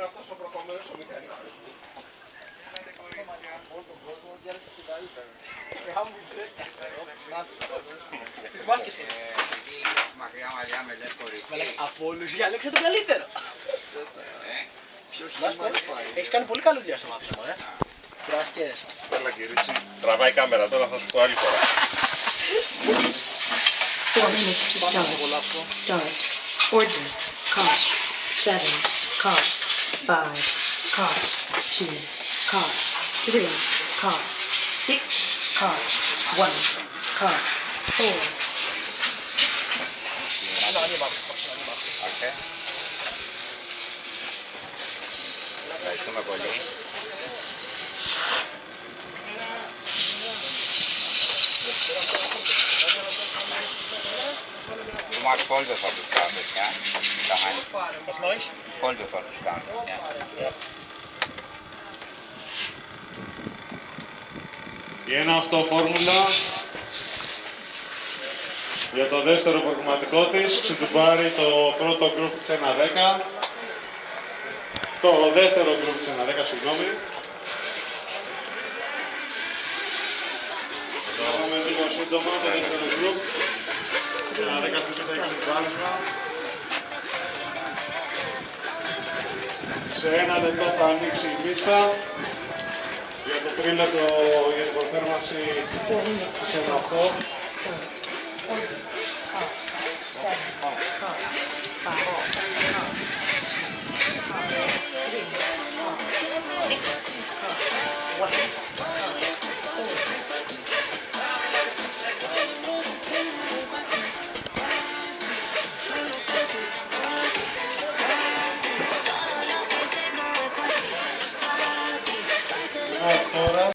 αυτός ο προκομμένος ο μηχανικός. Τον κόσμο διάλεξε την καλύτερη. Τις μάσκες φορές. Μακριά μαλλιά με λευκορή. Από όλους διάλεξε τον καλύτερο. Ποιο Να σου πω, έχεις κάνει πολύ καλή δουλειά στο μάθημα, Κουράστηκες. Έλα Κυρίτσι, τραβάει η κάμερα τώρα, θα σου πω άλλη φορά. 4 minutes to start. Start. Order. Car. 7. Car. 5. Car. 2. Car. 3. Car. 6. Car. 1. Car. 4. Okay. Ευχαριστούμε πολύ. Du magst Vollbefallungsstart, ja? Daheim. Was mache ich? Vollbefallungsstart, ja. Η 1-8 φόρμουλα για το δεύτερο προγραμματικό της ξετουμπάρει το πρώτο γκρουπ της 1-10, το δεύτερο γκρουπ της 1-10, συγγνώμη. Πάμε λίγο σύντομα το δεύτερο γκρουπ της 1-10 στην πίστα έχει ξετουμπάρισμα. Σε 1 λεπτό θα ανοίξει η πίστα. Για το τρίλεπτο για την προθέρμανση 4 minutes to της 1-8. start. Order. Car. 7. Car. 5. Car. 2. Car. 3. Car. 6. Car. 1.